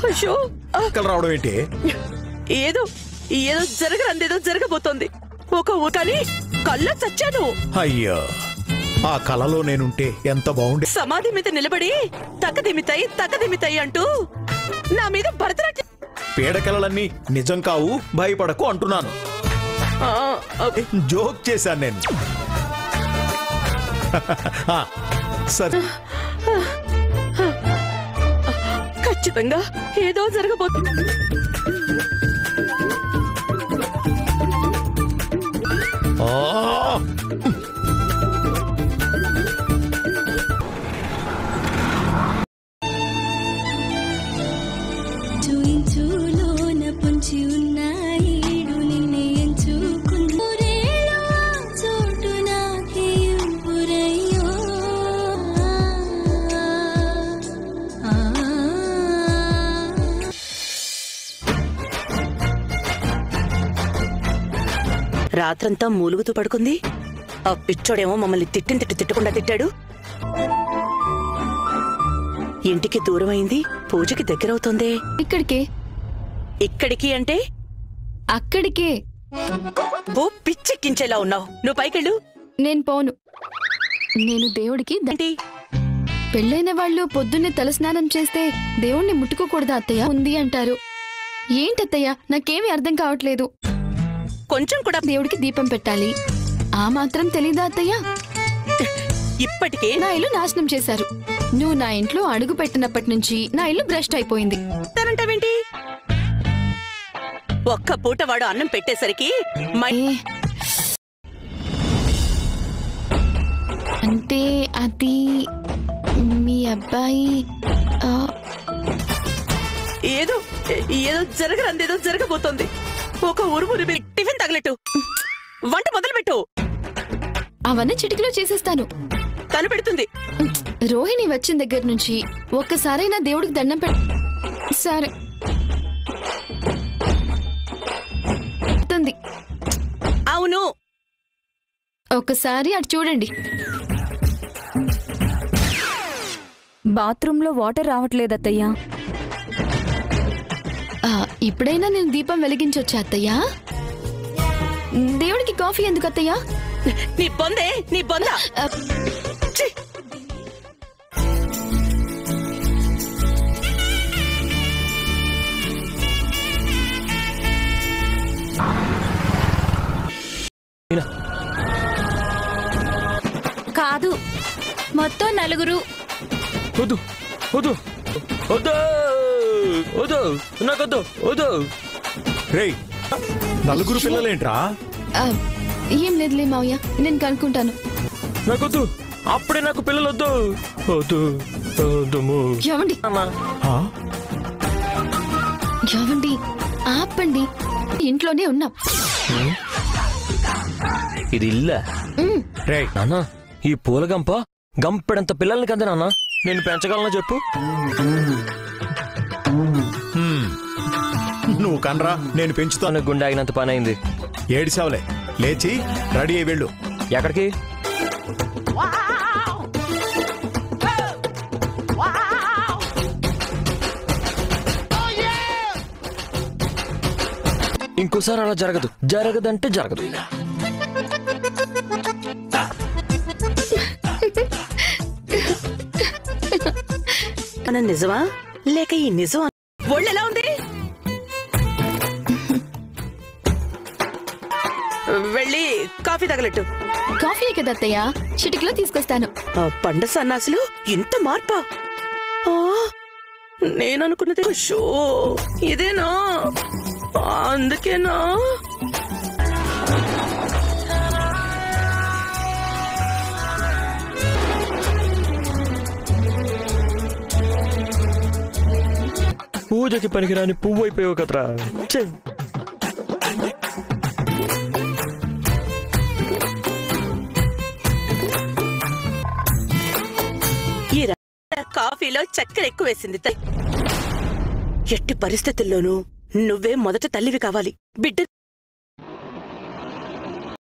అయ్యో రావడం ఏంటి? ఏదో ఏదో జరగరందేదో జరగబోతోంది. ఒక కానీ కళ్ళ చచ్చాను. అయ్యో, ఆ కళలో నేనుంటే ఎంత బాగుండే. సమాధి మీద నిలబడి తక్కదిమితాయి అంటూ నా మీద భరతనాట్యం. పీడకలలన్నీ నిజం కావు, భయపడకు అంటున్నాను. జోక్ చేశాను నేను. సరే, ఖచ్చితంగా ఏదో జరగబోతుంది. రాత్రంతా మూలుగుతూ పడుకుంది. ఆ పిచ్చోడేమో మమ్మల్ని తిట్టకుండా తిట్టాడు. ఇంటికి దూరమైంది, పూజకి దగ్గరవుతోందే. ఇక్కడికి అంటే అక్కడికే. ఓ పిచ్చెక్కించేలా ఉన్నావు. నువ్వు పైకెళ్ళు. నేను పోను. నేను దేవుడికి పెళ్ళైన వాళ్ళు పొద్దున్నే తలస్నానం చేస్తే దేవుణ్ణి ముట్టుకోకూడదా అత్తయ్య? ఉంది అంటారు. ఏంటత్తయ్య, నాకేమీ అర్థం కావట్లేదు. కొంచెం కూడా దేవుడికి దీపం పెట్టాలి, ఆ మాత్రం తెలీదా అత్తయ్య? ఇప్పటికే నా ఇల్లు నాశనం చేశారు. నువ్వు నా ఇంట్లో అడుగు పెట్టినప్పటి నుంచి నా ఇల్లు భ్రష్ట్ అయిపోయింది. తనంటావేంటి? ఒక్క పూట వాడు అన్నం పెట్టేసరికి అంటే అది మీ అబ్బాయి ఏదో ఏదో జరగరందేదో జరగబోతోంది. ఒక ఉరుమురు టిఫిన్ తగలెట్టు, వంట మొదలుపెట్టు. అవన్నీ చిటికలో చేసేస్తాను. తను పెడుతుంది. రోహిణి వచ్చిన దగ్గర నుంచి ఒక్కసారైనా దేవుడికి దండం పెట్. సరే అవును, ఒక్కసారి అటు చూడండి. బాత్రూంలో వాటర్ రావట్లేదత్తయ్యా. ఇప్పుడైనా నేను దీపం వెలిగించొచ్చా అత్తయ్యా? దేవుడికి కాఫీ ఎందుకు అత్తయ్యా? నీ బొందే, నీ బొంద. కాదు, మొత్తం నలుగురు. వద్దు వద్దు వద్దు వద్దు, నాకొద్దు వద్దు. రేయ్, నలుగురు పిల్లలేంట్రా? ఏం లేదులే మావయ్య, నేను కనుక్కుంటాను. నాకొద్దు, అప్పుడే నాకు పిల్లలు వద్దు. వద్దు ఏవండి ఏవండి, ఆపండి. ఇంట్లోనే ఉన్నాం. ఇది ఇల్లా? రేయ్ నాన్న, ఈ పూలగంప గంపెడంత పిల్లల్ని కదా నాన్న నేను పెంచగలనా చెప్పు? నువ్వు కనరా, నేను పెంచుతాను. గుండె ఆగినంత పని అయింది. ఏడిసావులే, లేచి రెడీ అయ్యి వెళ్ళు. ఎక్కడికి? ఇంకోసారి అలా జరగదు. జరగదంటే జరగదు. మన నిజమా లేక ఈ నిజం? ఒళ్ళు ఎలా ఉంది? వెళ్ళి కాఫీ తగలెట్టు. కాఫీ కదా అత్తయ్య, చిటికలో తీసుకొస్తాను. పండ సన్నాసులు ఇంత మార్పా? నేననుకున్నది షో ఇదేనా? అందుకేనా? పూజకి పనికిరాని పువ్వు అయిపోయావు కదరా. ఈ కాఫీలో చక్కెర ఎక్కువ వేసింది. ఎట్టి పరిస్థితుల్లోనూ నువ్వే మొదట తల్లివి కావాలి. బిడ్డ